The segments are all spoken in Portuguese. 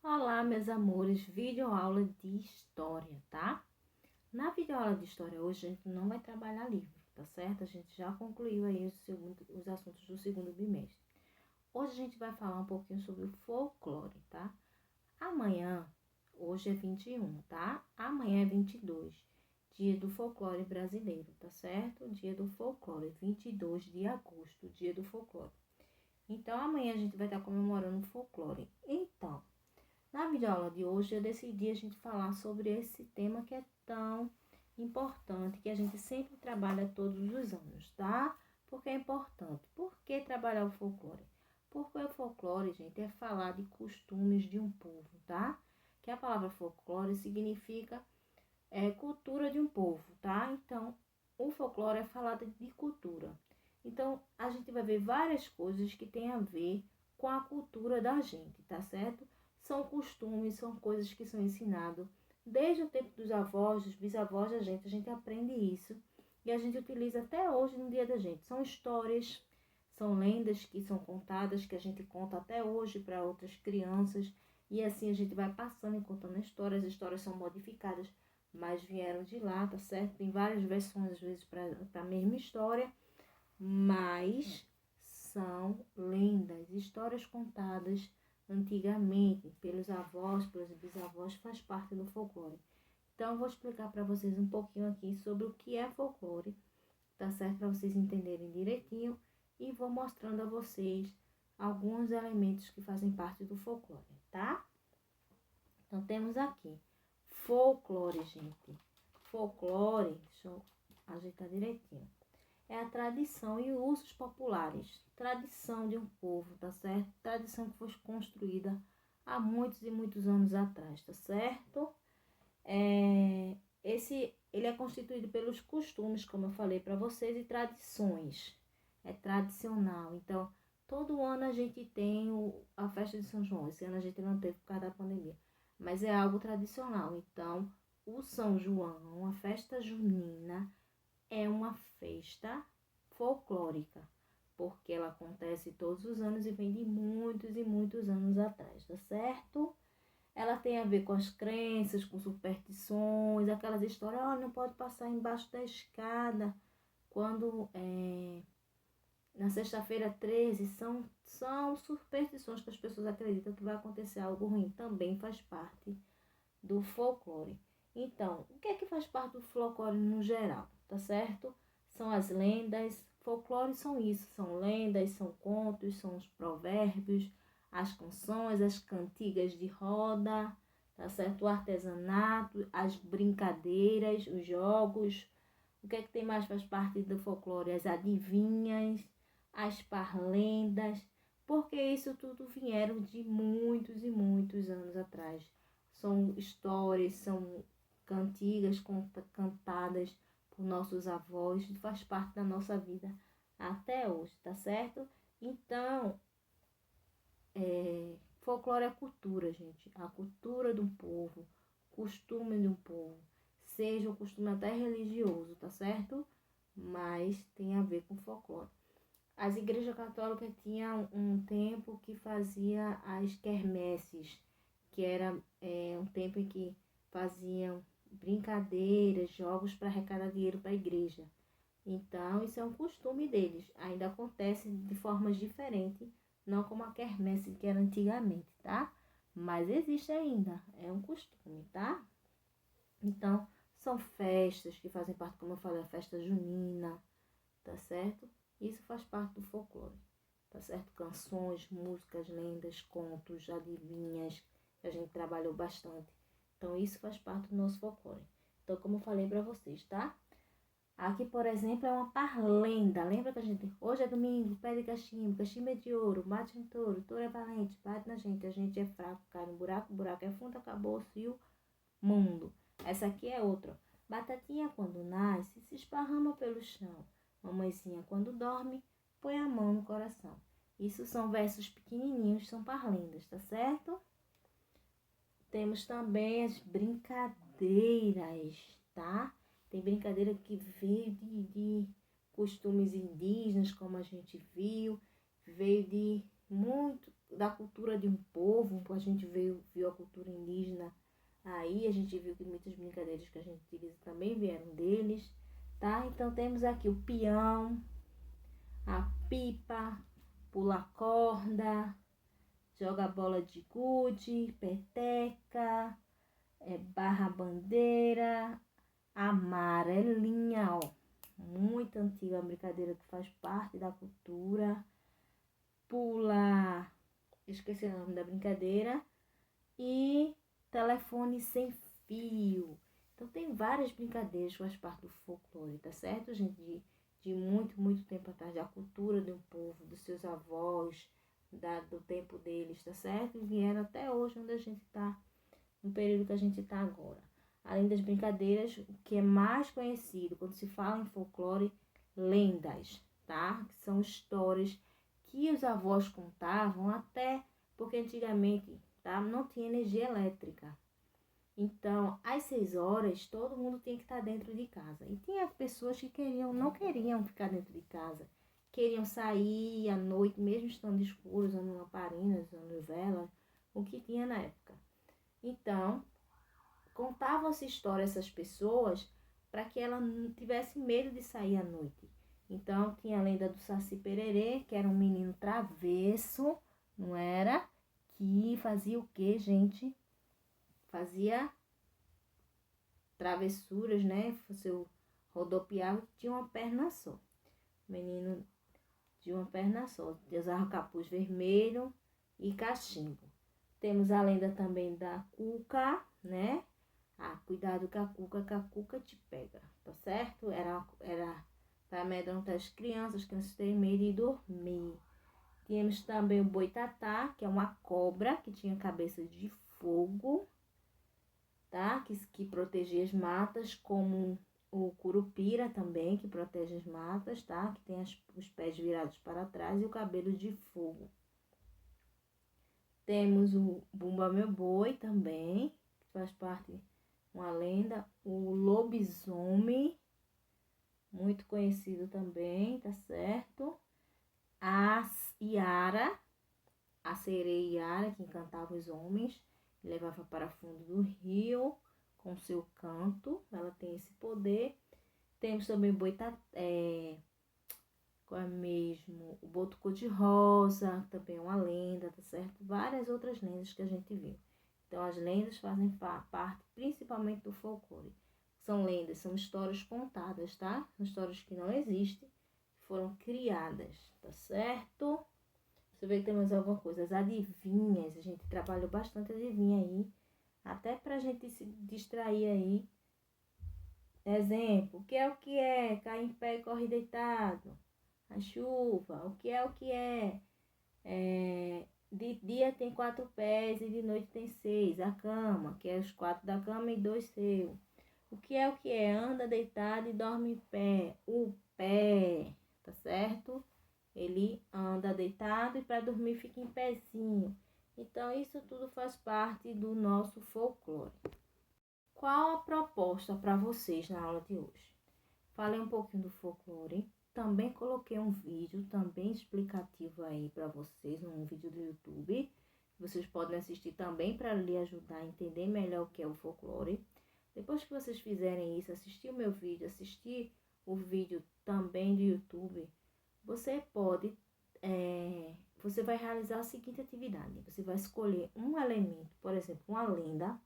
Olá, meus amores, videoaula de história, tá? Na videoaula de história hoje a gente não vai trabalhar livro, tá certo? A gente já concluiu aí os assuntos do segundo bimestre. Hoje a gente vai falar um pouquinho sobre o folclore, tá? Amanhã, hoje é 21, tá? Amanhã é 22, dia do folclore brasileiro, tá certo? Dia do folclore, 22 de agosto, dia do folclore. Então, amanhã a gente vai estar comemorando o folclore. Então, na videoaula de hoje, eu decidi a gente falar sobre esse tema que é tão importante, que a gente sempre trabalha todos os anos, tá? Porque é importante. Por que trabalhar o folclore? Porque o folclore, gente, é falar de costumes de um povo, tá? Que a palavra folclore significa cultura de um povo, tá? Então, o folclore é falar de cultura. Então, a gente vai ver várias coisas que tem a ver com a cultura da gente, tá certo? São costumes, são coisas que são ensinadas desde o tempo dos avós, dos bisavós da gente. A gente aprende isso e a gente utiliza até hoje no dia da gente. São histórias, são lendas que são contadas, que a gente conta até hoje para outras crianças. E assim a gente vai passando e contando histórias. As histórias são modificadas, mas vieram de lá, tá certo? Tem várias versões, às vezes, para a mesma história, mas são lendas, histórias contadas antigamente pelos avós, pelos bisavós, faz parte do folclore. Então, eu vou explicar para vocês um pouquinho aqui sobre o que é folclore, tá certo? Para vocês entenderem direitinho, e vou mostrando a vocês alguns elementos que fazem parte do folclore, tá? Então, temos aqui folclore, gente. Folclore, deixa eu ajeitar direitinho. É a tradição e usos populares. Tradição de um povo, tá certo? Tradição que foi construída há muitos e muitos anos atrás, tá certo? Ele é constituído pelos costumes, como eu falei para vocês, e tradições. É tradicional. Então, todo ano a gente tem a festa de São João. Esse ano a gente não teve por causa da pandemia. Mas é algo tradicional. Então, o São João, a festa junina, é uma festa folclórica, porque ela acontece todos os anos e vem de muitos e muitos anos atrás, tá certo? Ela tem a ver com as crenças, com superstições, aquelas histórias, não pode passar embaixo da escada, quando na sexta-feira 13 são superstições que as pessoas acreditam que vai acontecer algo ruim, também faz parte do folclore. Então, o que é que faz parte do folclore no geral, tá certo? São as lendas, folclore são isso, são lendas, são contos, são os provérbios, as canções, as cantigas de roda, tá certo? O artesanato, as brincadeiras, os jogos. O que é que tem mais faz parte do folclore? As adivinhas, as parlendas, porque isso tudo vieram de muitos e muitos anos atrás. São histórias, são cantigas cantadas por nossos avós, faz parte da nossa vida até hoje, tá certo? Então, folclore é cultura, gente. A cultura de um povo, costume de um povo, seja um costume até religioso, tá certo? Mas tem a ver com folclore. As igrejas católicas tinham um tempo que fazia as quermesses, que era um tempo em que faziam brincadeiras, jogos para arrecadar dinheiro para a igreja. Então, isso é um costume deles. Ainda acontece de formas diferentes, não como a quermesse que era antigamente, tá? Mas existe ainda, é um costume, tá? Então, são festas que fazem parte, como eu falei, a festa junina, tá certo? Isso faz parte do folclore, tá certo? Canções, músicas, lendas, contos, adivinhas, que a gente trabalhou bastante. Então, isso faz parte do nosso folclore. Então, como eu falei para vocês, tá? Aqui, por exemplo, é uma parlenda. Lembra que a gente... Hoje é domingo, pede cachimbo, cachimbo é de ouro, bate em touro, touro é valente, bate na gente, a gente é fraco, cai no buraco, buraco é fundo, acabou-se e o mundo. Essa aqui é outra. Batatinha quando nasce, se esparrama pelo chão. Mamãezinha quando dorme, põe a mão no coração. Isso são versos pequenininhos, são parlendas, tá certo? Temos também as brincadeiras, tá? Tem brincadeira que veio de costumes indígenas, como a gente viu, veio de muito da cultura de um povo, a gente viu remédios que a gente utiliza também vieram deles, tá? Então temos aqui o peão, a pipa, pula corda, joga bola de gude, peteca, barra bandeira, amarelinha, ó. Muito antiga, uma brincadeira que faz parte da cultura. Pula, esqueci o nome da brincadeira. E telefone sem fio. Então tem várias brincadeiras que faz parte do folclore, tá certo, gente? De muito, muito tempo atrás, da cultura de um povo, dos seus avós, do tempo deles, tá certo? E vieram até hoje, onde a gente tá, no período que a gente tá agora. Além das brincadeiras, o que é mais conhecido quando se fala em folclore, lendas, tá? Que são histórias que os avós contavam até porque antigamente, tá, não tinha energia elétrica. Então, às 6 horas, todo mundo tinha que estar dentro de casa. E tinha pessoas que não queriam ficar dentro de casa. Queriam sair à noite, mesmo estando escuro, usando lamparinas, usando vela, o que tinha na época. Então, contavam essa história a essas pessoas para que ela não tivesse medo de sair à noite. Então, tinha a lenda do Saci Pererê, que era um menino travesso, não era? Que fazia o quê, gente? Fazia travessuras, né? Seu rodopiava, tinha uma perna só. O menino de uma perna só. Usava capuz vermelho e cachimbo. Temos a lenda também da Cuca, né? Ah, cuidado com a Cuca te pega, tá certo? Era para amedrontar as crianças terem medo de dormir. Tínhamos também o boitatá, que é uma cobra que tinha cabeça de fogo, tá? Que protegia as matas, como o curupira também, que protege as matas, tá? Que tem os pés virados para trás e o cabelo de fogo. Temos o Bumba Meu Boi também, que faz parte, uma lenda. O lobisomem, muito conhecido também, tá certo? A Iara, a sereia Iara, que encantava os homens, levava para fundo do rio com seu canto. Ela tem esse poder. Temos também qual é mesmo? O Boto Cor-de-Rosa, também é uma lenda, tá certo? Várias outras lendas que a gente viu. Então, as lendas fazem parte principalmente do folclore. São lendas, são histórias contadas, tá? São histórias que não existem, foram criadas, tá certo? Você vê que temos alguma coisa. As adivinhas, a gente trabalhou bastante adivinha aí, até pra gente se distrair aí. Exemplo, o que é? Cai em pé e corre deitado. A chuva, o que é? De dia tem 4 pés e de noite tem 6. A cama, que é os 4 da cama e 2 seu. O que é? Anda deitado e dorme em pé. O pé, tá certo? Ele anda deitado e para dormir fica em pezinho. Então, isso tudo faz parte do nosso folclore. Qual a proposta para vocês na aula de hoje? Falei um pouquinho do folclore. Também coloquei um vídeo também explicativo aí para vocês, um vídeo do YouTube. Vocês podem assistir também para lhe ajudar a entender melhor o que é o folclore. Depois que vocês fizerem isso, assistir o meu vídeo, assistir o vídeo também do YouTube, você vai realizar a seguinte atividade. Você vai escolher um elemento, por exemplo, uma lenda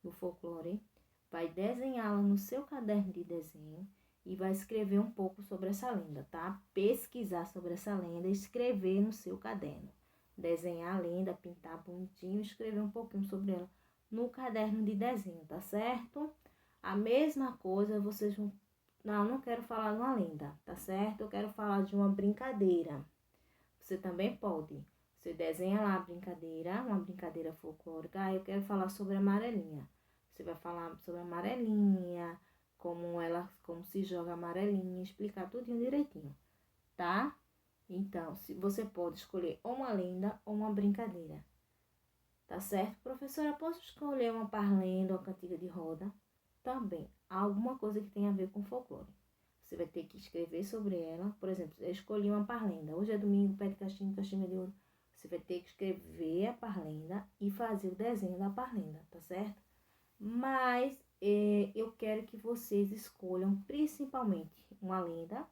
do folclore, vai desenhá-la no seu caderno de desenho e vai escrever um pouco sobre essa lenda, tá? Pesquisar sobre essa lenda e escrever no seu caderno. Desenhar a lenda, pintar bonitinho, escrever um pouquinho sobre ela no caderno de desenho, tá certo? A mesma coisa vocês vão... Não quero falar de uma lenda, tá certo? Eu quero falar de uma brincadeira. Você também pode. Você desenha lá a brincadeira, uma brincadeira folclórica. Ah, eu quero falar sobre a amarelinha. Você vai falar sobre a amarelinha, como se joga a amarelinha, explicar tudinho direitinho, tá? Então, você pode escolher ou uma lenda ou uma brincadeira. Tá certo? Professora, posso escolher uma parlenda ou uma cantiga de roda? Também, alguma coisa que tenha a ver com folclore. Você vai ter que escrever sobre ela. Por exemplo, eu escolhi uma parlenda. Hoje é domingo, pé de cachimbo, cachimbo de ouro. Você vai ter que escrever a parlenda e fazer o desenho da parlenda, tá certo? Mas eu quero que vocês escolham principalmente uma lenda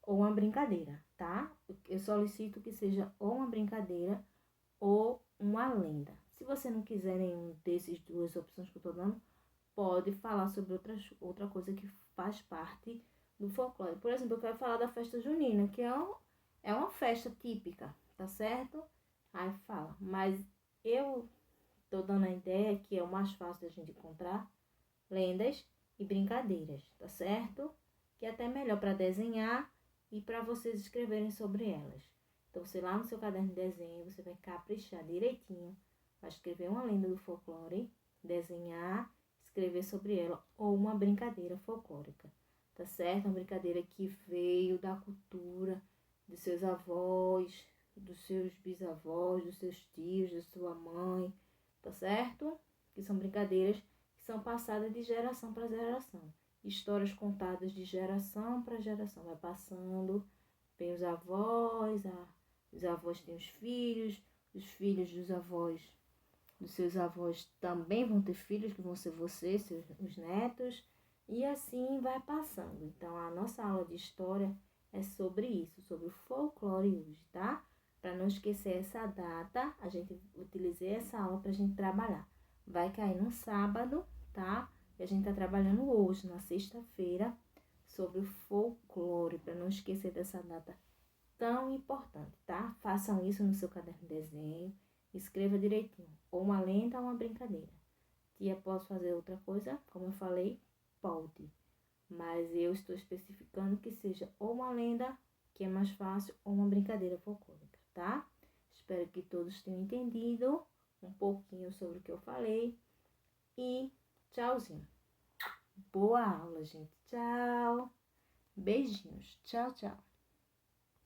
ou uma brincadeira, tá? Eu solicito que seja ou uma brincadeira ou uma lenda. Se você não quiser nenhum desses duas opções que eu tô dando, pode falar sobre outra coisa que faz parte do folclore. Por exemplo, eu quero falar da festa junina, que é uma festa típica, tá certo? Aí fala, mas eu tô dando a ideia que é o mais fácil da gente encontrar lendas e brincadeiras, tá certo? Que é até melhor para desenhar e para vocês escreverem sobre elas. Então, você lá no seu caderno de desenho, você vai caprichar direitinho, vai escrever uma lenda do folclore, desenhar, escrever sobre ela, ou uma brincadeira folclórica, tá certo? Uma brincadeira que veio da cultura dos seus avós, dos seus bisavós, dos seus tios, da sua mãe, tá certo? Que são brincadeiras que são passadas de geração para geração. Histórias contadas de geração para geração, vai passando, vem os avós têm os filhos dos avós, dos seus avós também vão ter filhos, que vão ser vocês, os netos, e assim vai passando. Então, a nossa aula de história é sobre isso, sobre o folclore hoje, tá? Para não esquecer essa data, a gente utilizei essa aula para a gente trabalhar. Vai cair no sábado, tá? E a gente tá trabalhando hoje, na sexta-feira, sobre o folclore, para não esquecer dessa data tão importante, tá? Façam isso no seu caderno de desenho, escreva direitinho, ou uma lenda ou uma brincadeira. Tia, posso fazer outra coisa? Como eu falei, pode. Mas eu estou especificando que seja ou uma lenda, que é mais fácil, ou uma brincadeira folclórica, tá? Espero que todos tenham entendido um pouquinho sobre o que eu falei. E tchauzinho. Boa aula, gente. Tchau. Beijinhos. Tchau, tchau.